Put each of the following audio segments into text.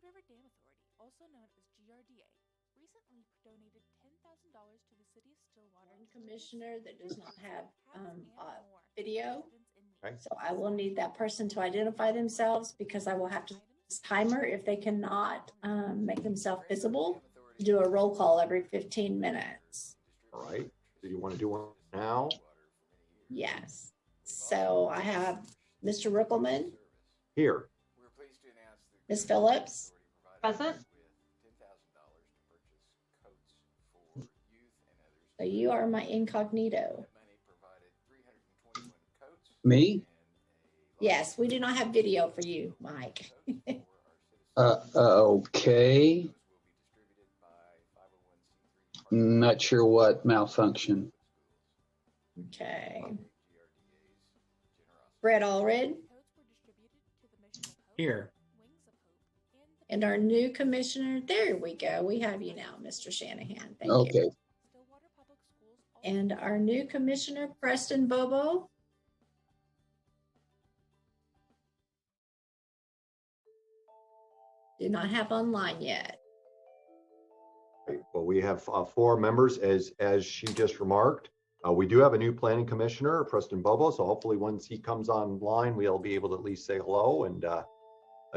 River Dam Authority, also known as GRDA, recently donated $10,000 to the city of Stillwater. One commissioner that does not have video, Okay. so I will need that person to identify themselves because I will have to timer if they cannot make themselves visible. Do a roll call every 15 minutes. All right. Do you want to do one now? Yes. So I have Mr. Rippleman. Here. Ms. Phillips. Present. So you are my incognito. Me? Yes, we do not have video for you, Mike. Okay. Not sure what malfunction. Okay. Brett Allred. Here. And our new commissioner, there we go. We have you now, Mr. Shanahan. Thank you. Okay. And our new commissioner, Preston Bobo. Do not have online yet. Well, we have 4 members, as she just remarked. We do have a new planning commissioner, Preston Bobo, so hopefully once he comes online, we'll be able to at least say hello and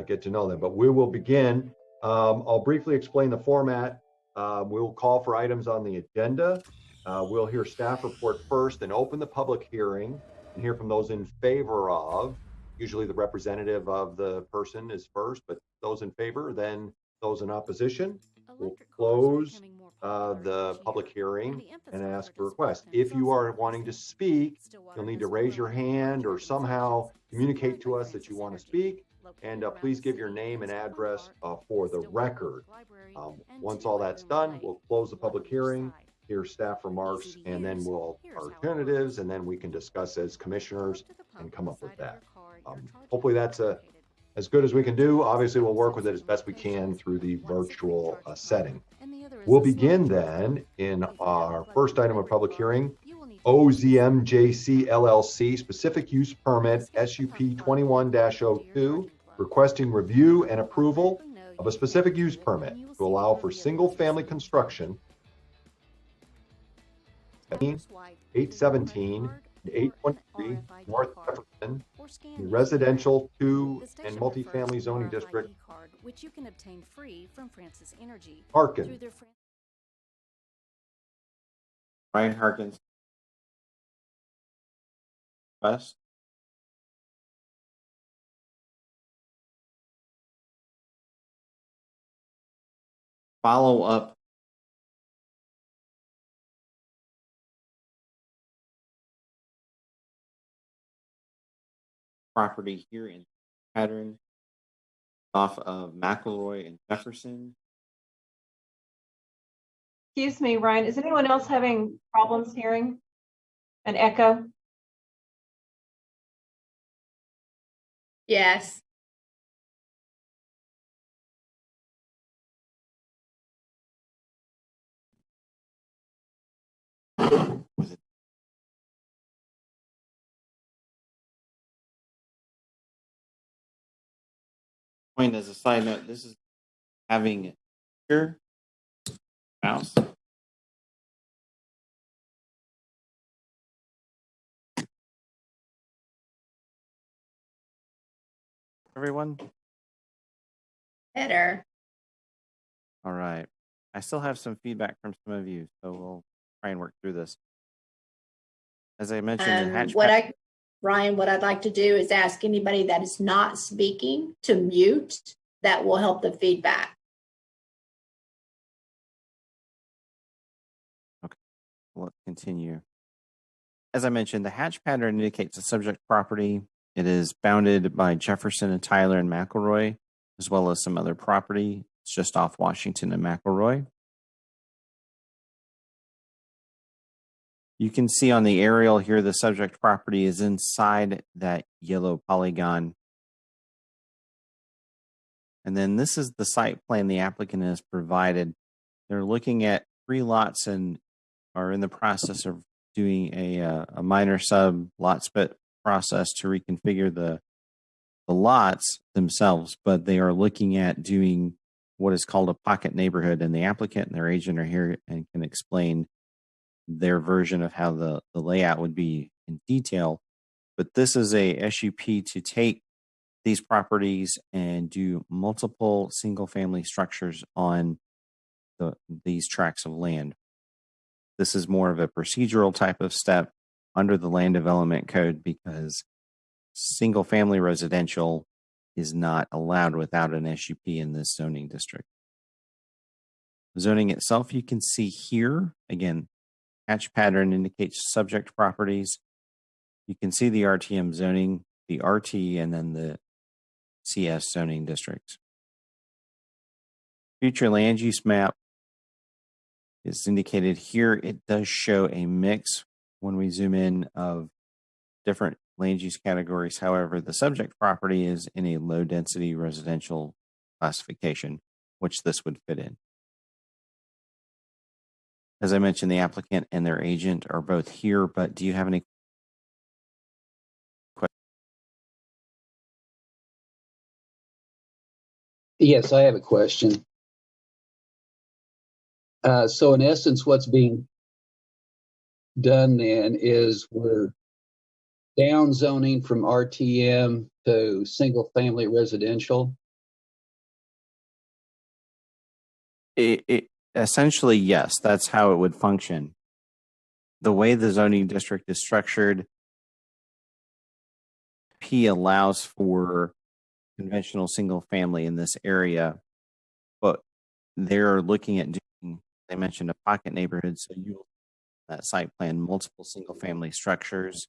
get to know them. But we will begin. I'll briefly explain the format. We'll call for items on the agenda. We'll hear staff report first and open the public hearing and hear from those in favor of. Usually the representative of the person is first, but those in favor, then those in opposition. We'll close the public hearing and ask for requests. If you are wanting to speak, you'll need to raise your hand or somehow communicate to us that you want to speak. And please give your name and address for the record. Once all that's done, we'll close the public hearing, hear staff remarks, and then we'll alternatives, and then we can discuss as commissioners and come up with that. Hopefully that's as good as we can do. Obviously, we'll work with it as best we can through the virtual setting. We'll begin then in our first item of public hearing, OZMJC LLC, specific use permit SUP 21-02, requesting review and approval of a specific use permit to allow for single-family construction 817 and 823 North Jefferson, residential 2 and multifamily zoning district, which you can obtain free from Francis Energy. Harkin. Ryan Harkins. West. Follow up. Property here in Pattern off of McElroy and Jefferson. Excuse me, Ryan. Is anyone else having problems hearing an echo? Yes. Point as a side note, this is having your mouse. Everyone? Better. All right. I still have some feedback from some of you, so we'll try and work through this. As I mentioned, Ryan, what I'd like to do is ask anybody that is not speaking to mute. That will help the feedback. Okay, let's continue. As I mentioned, the hatch pattern indicates the subject property. It is bounded by Jefferson and Tyler and McElroy, as well as some other property. It's just off Washington and McElroy. You can see on the aerial here, the subject property is inside that yellow polygon. And then this is the site plan the applicant has provided. They're looking at 3 lots and are in the process of doing a minor sub lot split process to reconfigure the lots themselves, but they are looking at doing what is called a pocket neighborhood, and the applicant and their agent are here and can explain their version of how the layout would be in detail. But this is a SUP to take these properties and do multiple single family structures on these tracts of land. This is more of a procedural type of step under the land development code because single family residential is not allowed without an SUP in this zoning district. Zoning itself, you can see here, again, hatch pattern indicates subject properties. You can see the RTM zoning, the RT, and then the CS zoning districts. Future land use map is indicated here. It does show a mix when we zoom in of different land use categories. However, the subject property is in a low density residential classification, which this would fit in. As I mentioned, the applicant and their agent are both here, but do you have any questions? Yes, I have a question. So in essence, what's being done then is we're down zoning from RTM to single family residential. Essentially, yes, that's how it would function. The way the zoning district is structured, P allows for conventional single family in this area, but they're looking at doing, they mentioned a pocket neighborhood, so you that site plan multiple single family structures.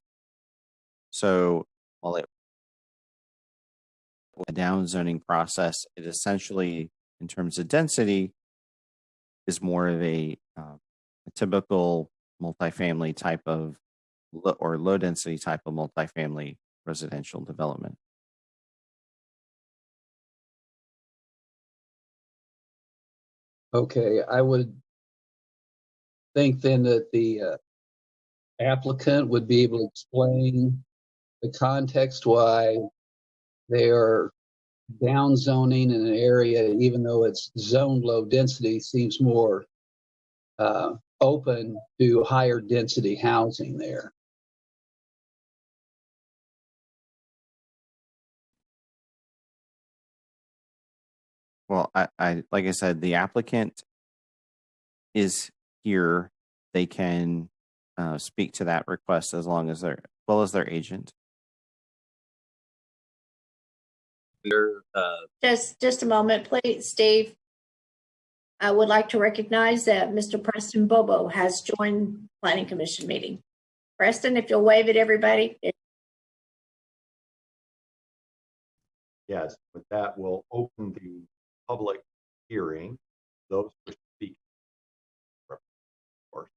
So while it a down zoning process, it essentially, in terms of density, is more of a typical multifamily type of or low density type of multifamily residential development. Okay, I would think then that the applicant would be able to explain the context why they are down zoning in an area, even though it's zoned low density, seems more open to higher density housing there. Well, I like I said, the applicant is here. They can speak to that request as long as well as their agent. Just a moment, please, Steve. I would like to recognize that Mr. Preston Bobo has joined Planning Commission meeting. Preston, if you'll wave at everybody. Yes, with that, we'll open the public hearing. Those who speak, of course,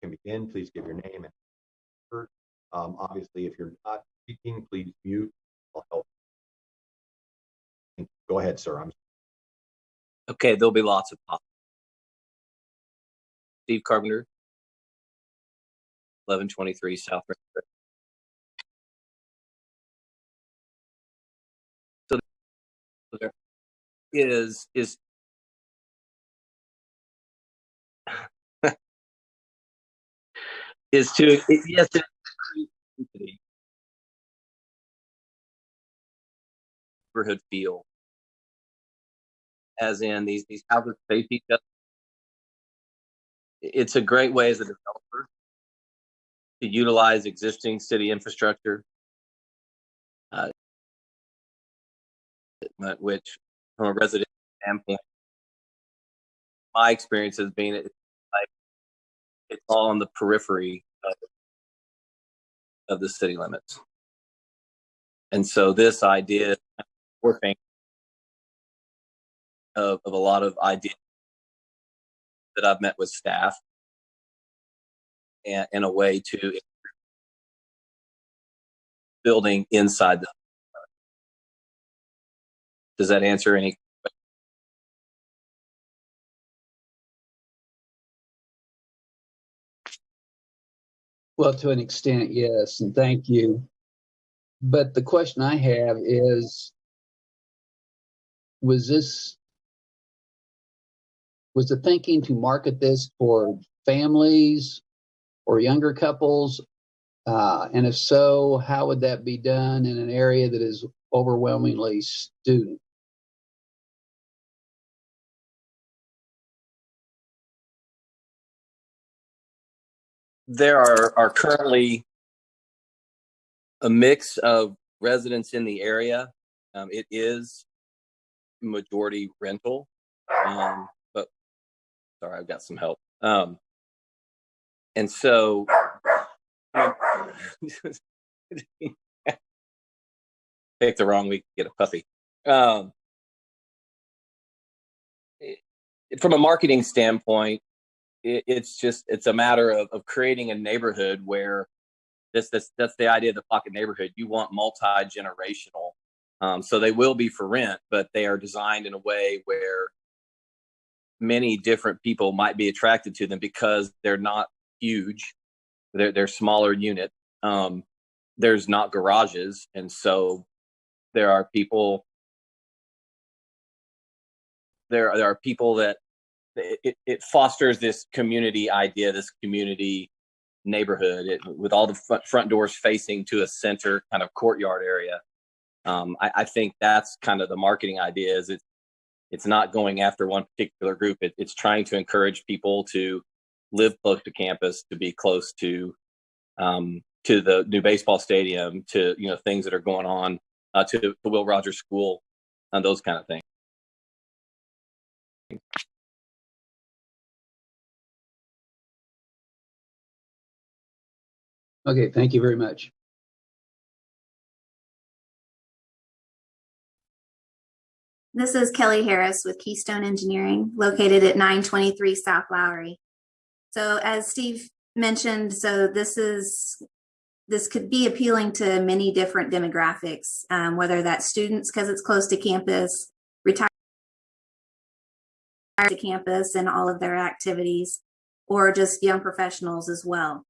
can begin. Please give your name and obviously, if you're not speaking, please mute. I'll help. Go ahead, sir. Okay, there'll be lots of pop. Steve Carpenter, 1123 South River. So there is is to yes, neighborhood feel, as in these houses face each other. It's a great way as a developer to utilize existing city infrastructure, which, from a resident standpoint, my experience has been it's all on the periphery of the city limits. And so this idea of a lot of ideas that I've met with staff and in a way to building inside the. Does that answer any? Well, to an extent, yes, and thank you. But the question I have is, was this was the thinking to market this for families or younger couples? And if so, how would that be done in an area that is overwhelmingly student? There are currently a mix of residents in the area. It is majority rental, but sorry, I've got some help. And so pick the wrong week to get a puppy. From a marketing standpoint, it's a matter of creating a neighborhood where that's the idea of the pocket neighborhood. You want multi-generational. So they will be for rent, but they are designed in a way where many different people might be attracted to them because they're not huge. They're smaller unit. There's not garages. And so there are people that it fosters this community idea, this community neighborhood with all the front doors facing to a center kind of courtyard area. I think that's kind of the marketing idea. Is it's not going after one particular group. It's trying to encourage people to live close to campus, to be close to the new baseball stadium, to things that are going on, to the Will Rogers School, and those kind of things. Okay, thank you very much. This is Kelly Harris with Keystone Engineering, located at 923 South Lowry. So as Steve mentioned, this could be appealing to many different demographics, whether that's students because it's close to campus, retired to campus and all of their activities, or just young professionals as well.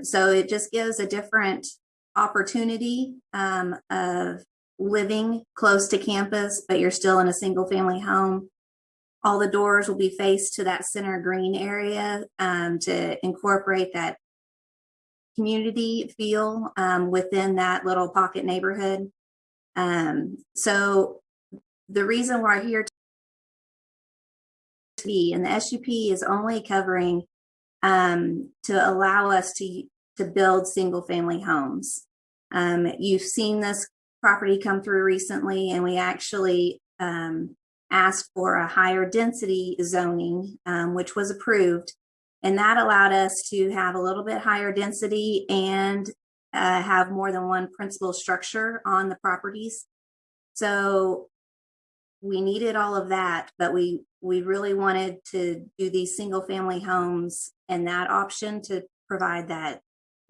So it just gives a different opportunity of living close to campus, but you're still in a single family home. All the doors will be faced to that center green area to incorporate that community feel within that little pocket neighborhood. So the reason we're here to be, and the SUP is only covering to allow us to build single family homes. You've seen this property come through recently, and we actually asked for a higher density zoning, which was approved. And that allowed us to have a little bit higher density and have more than one principal structure on the properties. So we needed all of that, but we really wanted to do these single family homes and that option to provide that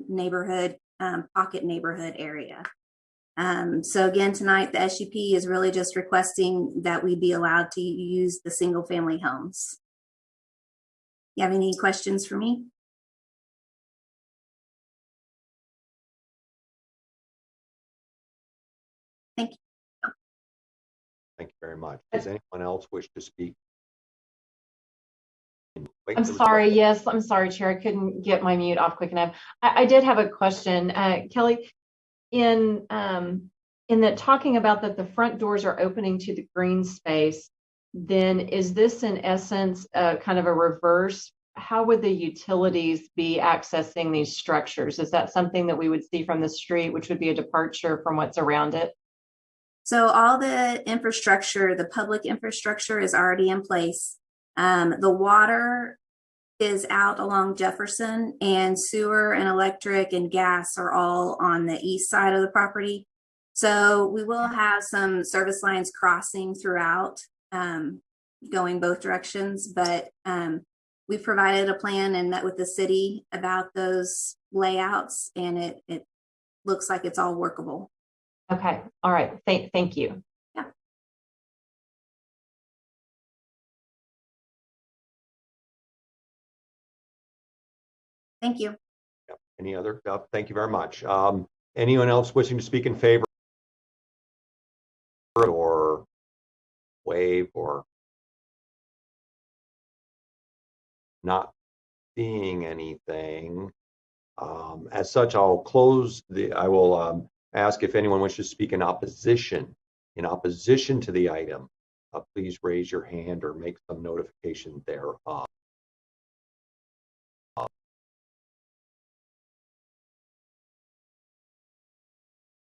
neighborhood, pocket neighborhood area. So again, tonight, the SUP is really just requesting that we be allowed to use the single family homes. You have any questions for me? Thank you. Thank you very much. Does anyone else wish to speak? I'm sorry. Yes, I'm sorry, Chair. I couldn't get my mute off quick enough. I did have a question, Kelly. In that talking about that the front doors are opening to the green space, then is this in essence kind of a reverse? How would the utilities be accessing these structures? Is that something that we would see from the street, which would be a departure from what's around it? So all the infrastructure, the public infrastructure is already in place. The water is out along Jefferson, and sewer and electric and gas are all on the east side of the property. So we will have some service lines crossing throughout, going both directions, but we've provided a plan and met with the city about those layouts, and it looks like it's all workable. Okay. All right. Thank you. Yeah. Thank you. Any other? Thank you very much. Anyone else wishing to speak in favor or waive or Not seeing anything. As such, I will ask if anyone wishes to speak in opposition. In opposition to the item, please raise your hand or make some notification thereof.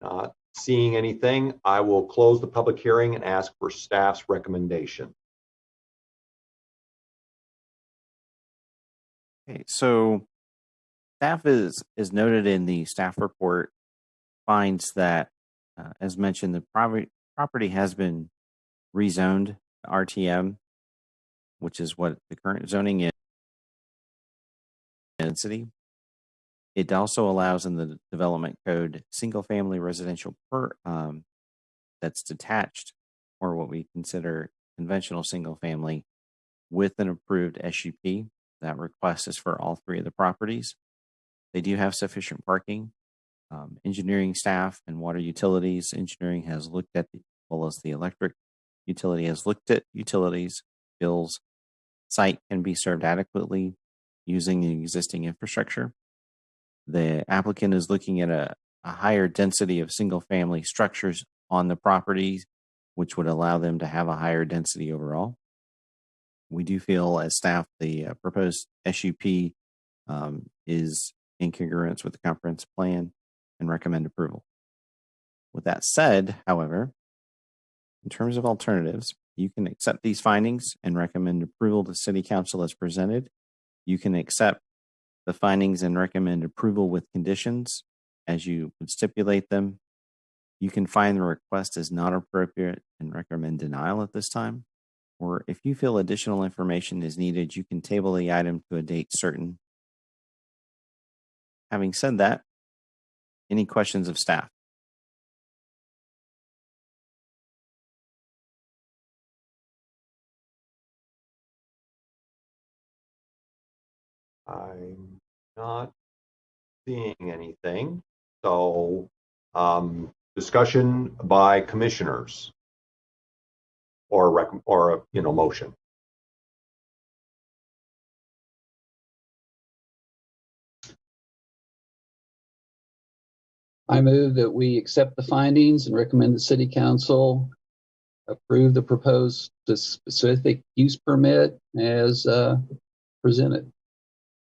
Not seeing anything, I will close the public hearing and ask for staff's recommendation. Okay, so staff is noted in the staff report finds that, as mentioned, the property has been rezoned RTM, which is what the current zoning is. Density. It also allows in the development code single-family residential that's detached, or what we consider conventional single-family, with an approved SUP. That request is for all three of the properties. They do have sufficient parking. Engineering staff and water utilities engineering has looked at, as well as the electric utility has looked at utilities, bills. Site can be served adequately using the existing infrastructure. The applicant is looking at a higher density of single family structures on the property, which would allow them to have a higher density overall. We do feel as staff the proposed SUP is in congruence with the comprehensive plan and recommend approval. With that said, however, in terms of alternatives, you can accept these findings and recommend approval to City Council as presented. You can accept the findings and recommend approval with conditions as you would stipulate them. You can find the request is not appropriate and recommend denial at this time. Or if you feel additional information is needed, you can table the item to a date certain. Having said that, any questions of staff? I'm not seeing anything. So, discussion by commissioners or motion. I move that we accept the findings and recommend the City Council approve the proposed specific use permit as presented.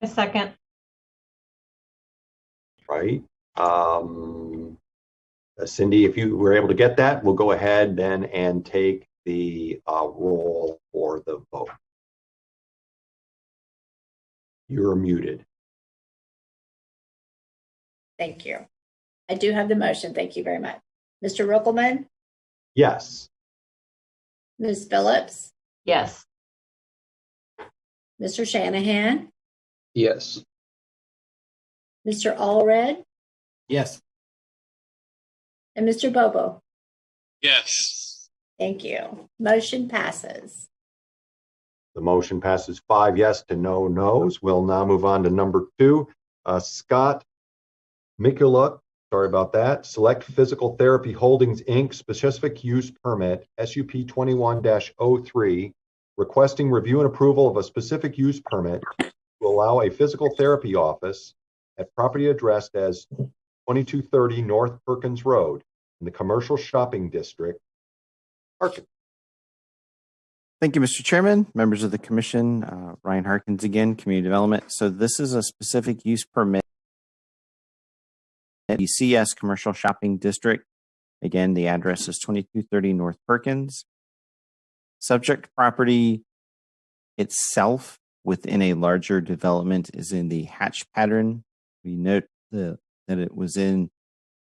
A second. Right. Cindy, if you were able to get that, we'll go ahead then and take the roll for the vote. You're muted. Thank you. I do have the motion. Thank you very much. Mr. Ruckelman? Yes. Ms. Phillips? Yes. Mr. Shanahan? Yes. Mr. Allred? Yes. And Mr. Bobo? Yes. Thank you. Motion passes. The motion passes 5 yes to no no's. We'll now move on to number 2. Scott Mikuluk, sorry about that. Select Physical Therapy Holdings, Inc. Specific Use Permit, SUP 21-03, requesting review and approval of a specific use permit to allow a physical therapy office at property addressed as 2230 North Perkins Road in the Commercial Shopping District, Harkins. Thank you, Mr. Chairman, members of the commission. Ryan Harkins again, Community Development. So this is a specific use permit at the CS Commercial Shopping District. Again, the address is 2230 North Perkins. Subject property itself within a larger development is in the hatch pattern. We note that it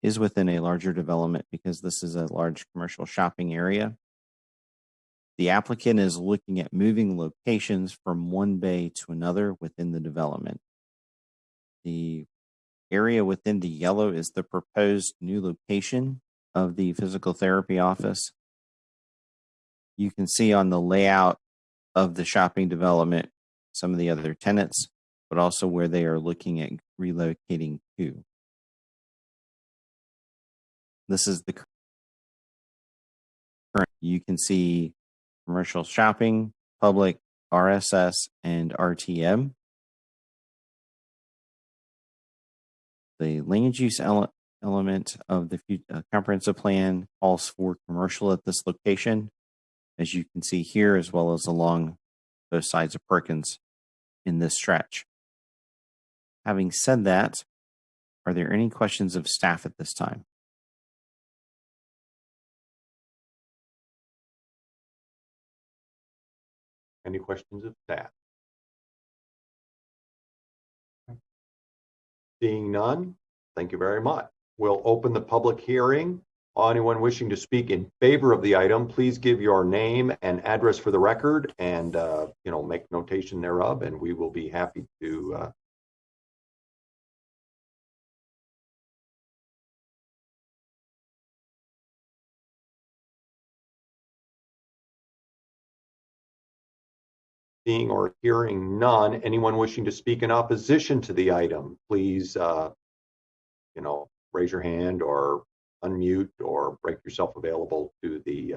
is within a larger development because this is a large commercial shopping area. The applicant is looking at moving locations from one bay to another within the development. The area within the yellow is the proposed new location of the physical therapy office. You can see on the layout of the shopping development some of the other tenants, but also where they are looking at relocating to. This is the current. You can see commercial shopping, public, RSS, and RTM. The land use element of the comprehensive plan calls for commercial at this location, as you can see here, as well as along both sides of Perkins in this stretch. Having said that, are there any questions of staff at this time? Any questions of staff? Seeing none, thank you very much. We'll open the public hearing. Anyone wishing to speak in favor of the item, please give your name and address for the record, and make notation thereof, and we will be happy to seeing or hearing none. Anyone wishing to speak in opposition to the item, please raise your hand or unmute or break yourself available to the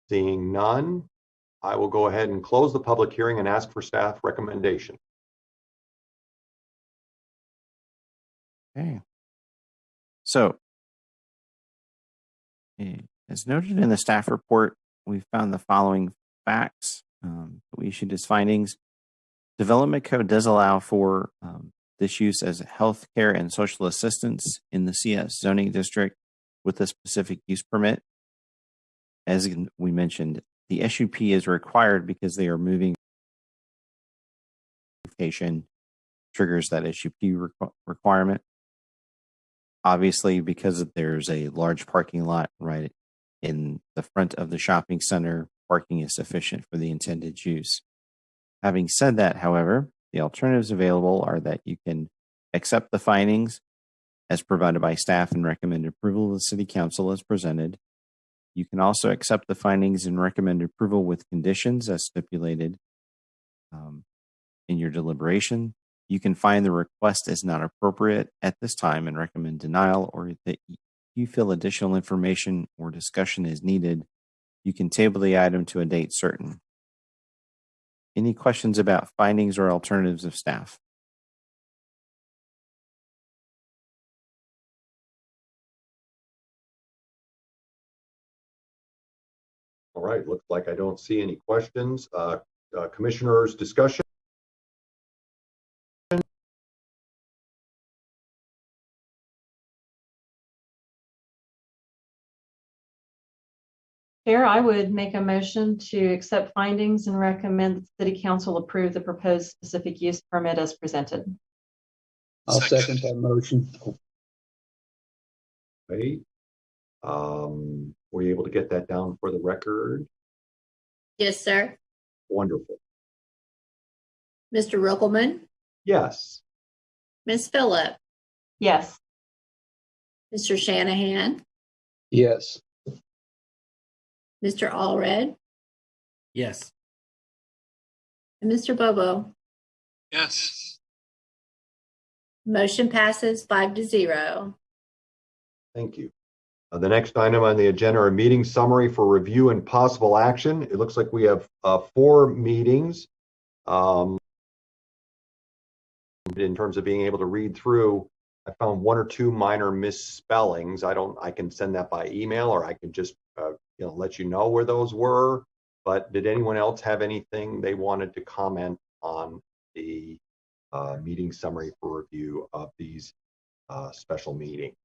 seeing none, I will go ahead and close the public hearing and ask for staff recommendation. Okay. So, as noted in the staff report, we found the following facts that we issued as findings. Development code does allow for this use as healthcare and social assistance in the CS zoning district with a specific use permit. As we mentioned, the SUP is required because they are moving location triggers that SUP requirement. Obviously, because there's a large parking lot right in the front of the shopping center, parking is sufficient for the intended use. Having said that, however, the alternatives available are that you can accept the findings as provided by staff and recommend approval of the City Council as presented. You can also accept the findings and recommend approval with conditions as stipulated in your deliberation. You can find the request is not appropriate at this time and recommend denial, or that you feel additional information or discussion is needed. You can table the item to a date certain. Any questions about findings or alternatives of staff? All right, looks like I don't see any questions. Commissioners, discussion? Chair, I would make a motion to accept findings and recommend that the City Council approve the proposed specific use permit as presented. I'll second that motion. Right. Were you able to get that down for the record? Yes, sir. Wonderful. Mr. Ruckelman, Yes. Ms. Phillip, Yes. Mr. Shanahan, Yes. Mr. Allred, Yes. and Mr. Bobo. Yes. Motion passes 5-0. Thank you. The next item on the agenda are meeting summary for review and possible action. It looks like we have 4 meetings. In terms of being able to read through, I found 1 or 2 minor misspellings. I can send that by email, or I can just let you know where those were. But did anyone else have anything they wanted to comment on the meeting summary for review of these special meetings?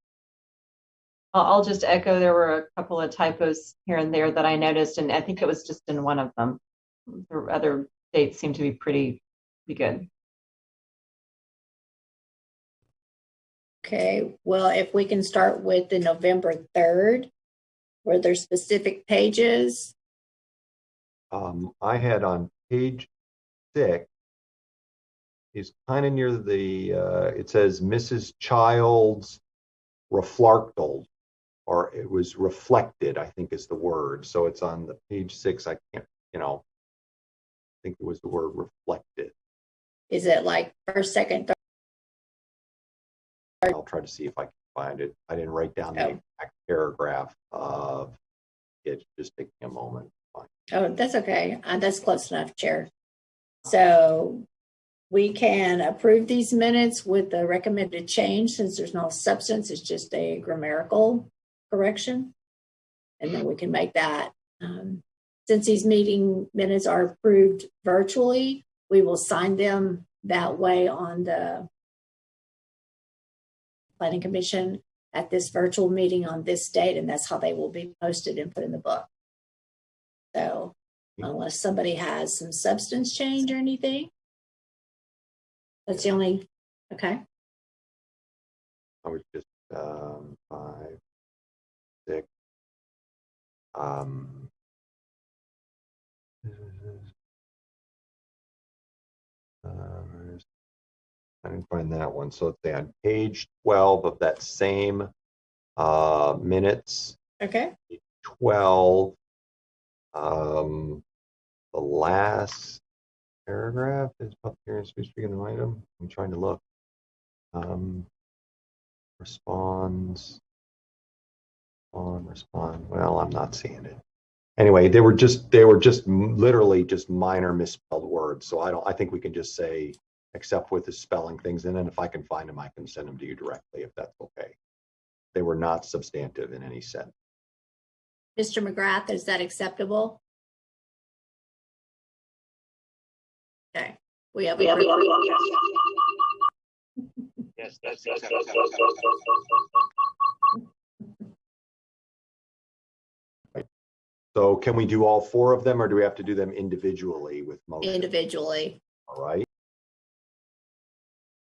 I'll just echo, there were a couple of typos here and there that I noticed, and I think it was just in one of them. The other dates seem to be pretty good. Okay, well, if we can start with the November 3rd, were there specific pages? I had on page 6 is kind of near the, it says Mrs. Child's reflected, or it was reflected, I think is the word. So it's on the page 6. I can't, I think it was the word reflected. Is it like first, second, third? I'll try to see if I can find it. I didn't write down the exact paragraph of it. Just taking a moment. Fine. Oh, that's okay. That's close enough, Chair. So we can approve these minutes with the recommended change since there's no substance. It's just a grammatical correction. And then we can make that. Since these meeting minutes are approved virtually, we will sign them that way on the Planning Commission at this virtual meeting on this date, and that's how they will be posted and put in the book. So unless somebody has some substance change or anything, that's the only, okay. I was just 5, 6. I didn't find that one. So let's say on page 12 of that same minutes. Okay. 12. The last paragraph is public hearing speaking an item. I'm trying to look. Responds. Respond. Well, I'm not seeing it. Anyway, they were just literally just minor misspelled words. So I think we can just say except with the spelling things. And then if I can find them, I can send them to you directly if that's okay. They were not substantive in any sense. Mr. McGrath, is that acceptable? Okay. We have Yes, that's acceptable. So can we do all 4 of them or do we have to do them individually with motion? Individually. All right.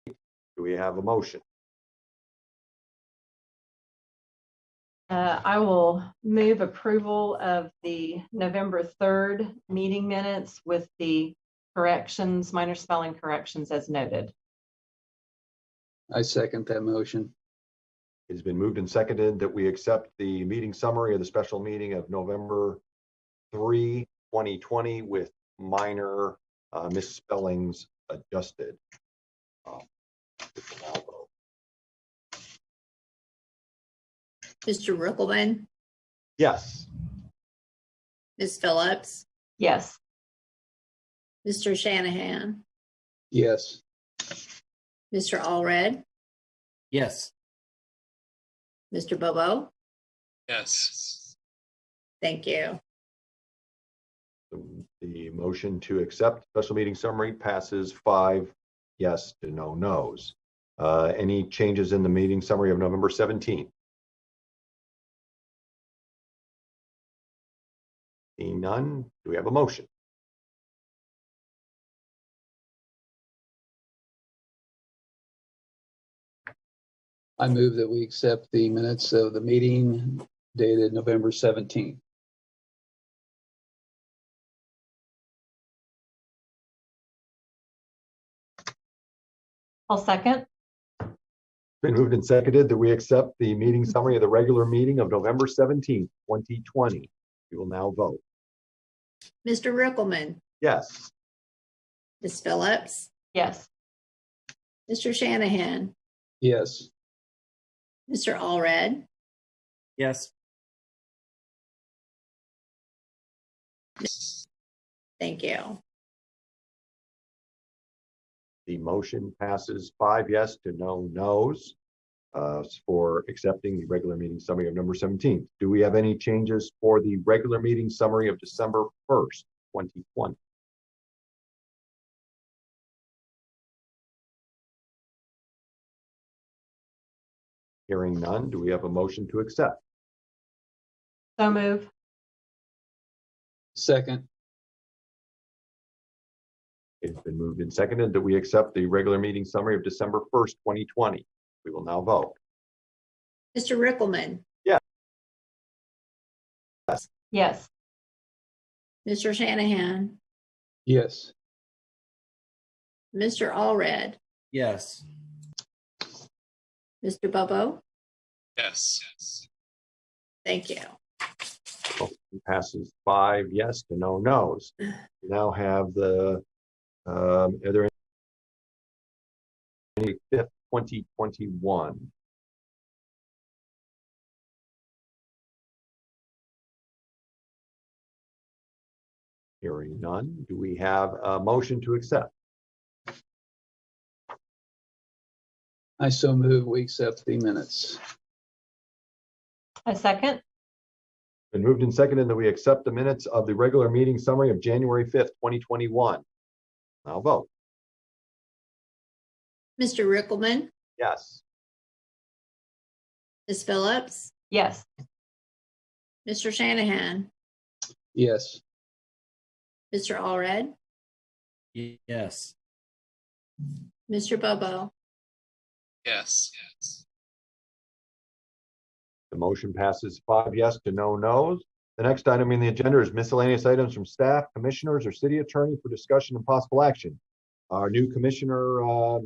Do we have a motion? I will move approval of the November 3rd meeting minutes with the corrections, minor spelling corrections as noted. I second that motion. It has been moved and seconded that we accept the meeting summary of the special meeting of November 3, 2020 with minor misspellings adjusted. Mr. Rickelman, Yes. Ms. Phillips, Yes. Mr. Shanahan, Yes. Mr. Allred, Yes. Mr. Bobo. Yes. Thank you. The motion to accept special meeting summary passes 5 yes to no no's. Any changes in the meeting summary of November 17th? Seeing none, do we have a motion? I move that we accept the minutes of the meeting dated November 17th. I'll second. Been moved and seconded that we accept the meeting summary of the regular meeting of November 17th, 2020. We will now vote. Mr. Rickelman, Yes. Ms. Phillips, Yes. Mr. Shanahan, Yes. Mr. Allred, Yes. thank you. The motion passes 5 yes to no no's for accepting the regular meeting summary of November 17th. Do we have any changes for the regular meeting summary of December 1st, 2020? Hearing none, do we have a motion to accept? So move. Second. It's been moved and seconded that we accept the regular meeting summary of December 1st, 2020. We will now vote. Mr. Rickelman, Yes. Yes. Mr. Shanahan, Yes. Mr. Allred, Yes. Mr. Bobo. Yes. Thank you. Motion passes 5 yes to no no's. We now have the are there any 5th, 2021? Hearing none, do we have a motion to accept? I so move we accept the minutes. A second? Been moved and seconded that we accept the minutes of the regular meeting summary of January 5th, 2021. I'll vote. Mr. Rickelman, Yes. Ms. Phillips, Yes. Mr. Shanahan, Yes. Mr. Allred, Yes. Mr. Bobo. Yes. The motion passes 5 yes to no no's. The next item in the agenda is miscellaneous items from staff, commissioners, or city attorney for discussion and possible action. Our new commissioner,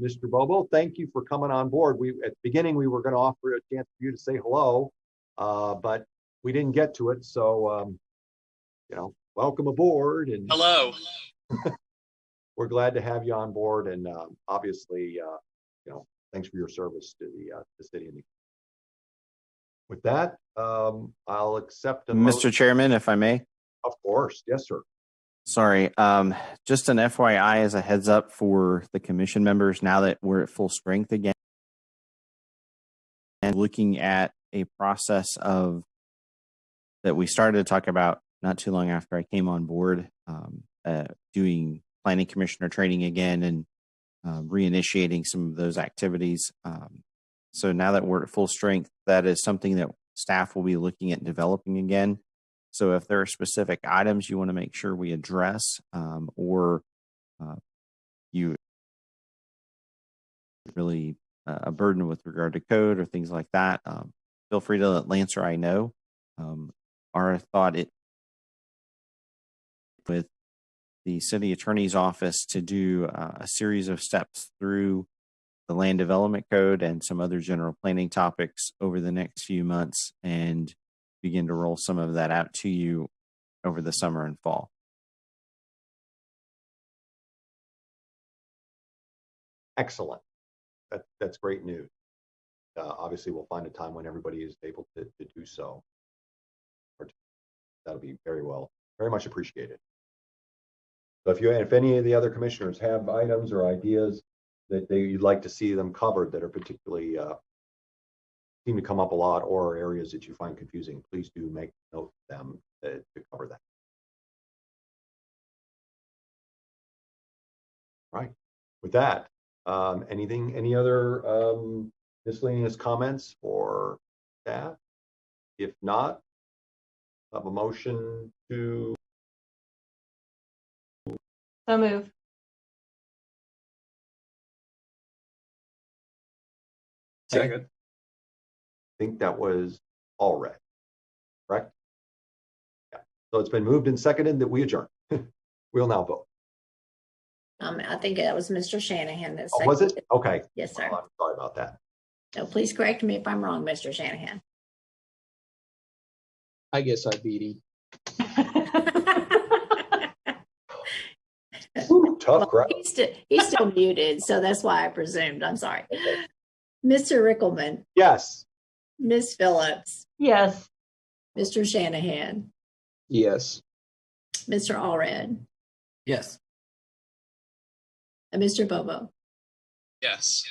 Mr. Bobo, thank you for coming on board. At the beginning, we were going to offer a chance for you to say hello, but we didn't get to it. So, welcome aboard. And Hello. we're glad to have you on board. And obviously, thanks for your service to the city. With that, I'll accept a motion. Mr. Chairman, if I may. Of course. Yes, sir. Sorry. Just an FYI as a heads up for the commission members, now that we're at full strength again, and looking at a process of that we started to talk about not too long after I came on board, doing planning commissioner training again and reinitiating some of those activities. So now that we're at full strength, that is something that staff will be looking at developing again. So if there are specific items you want to make sure we address, or you really a burden with regard to code or things like that, feel free to let Lance or I know. Our thought with the city attorney's office to do a series of steps through the land development code and some other general planning topics over the next few months and begin to roll some of that out to you over the summer and fall. Excellent. That's great news. Obviously, we'll find a time when everybody is able to do so. That'll be very much appreciated. So if any of the other commissioners have items or ideas that you'd like to see them covered that are particularly seem to come up a lot, or areas that you find confusing, please do make note of them to cover that. Right. With that, any other miscellaneous comments for staff? If not, I have a motion to. So move. Second. I think that was all read, correct? Yeah. So it's been moved and seconded that we adjourn. We'll now vote. I think that was Mr. Shanahan that Oh, was it? seconded. Okay. Yes, sir. I'm sorry about that. No, please correct me if I'm wrong, Mr. Shanahan. I guess I beat him. Ooh, tough Well, crowd. he's still muted, so that's why I presumed. I'm sorry. Mr. Rickelman, Yes. Ms. Phillips, Yes. Mr. Shanahan, Yes. Mr. Allred, Yes. and Mr. Bobo. Yes.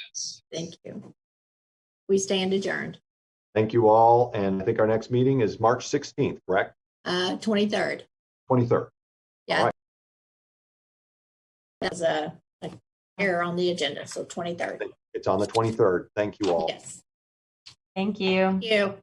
Thank you. We stand adjourned. Thank you all. And I think our next meeting is March 16th, correct? 23rd. 23rd. Yeah. All right. There's a error on the agenda, so 23rd. It's on the 23rd. Thank you all. Yes. Thank you. Thank you.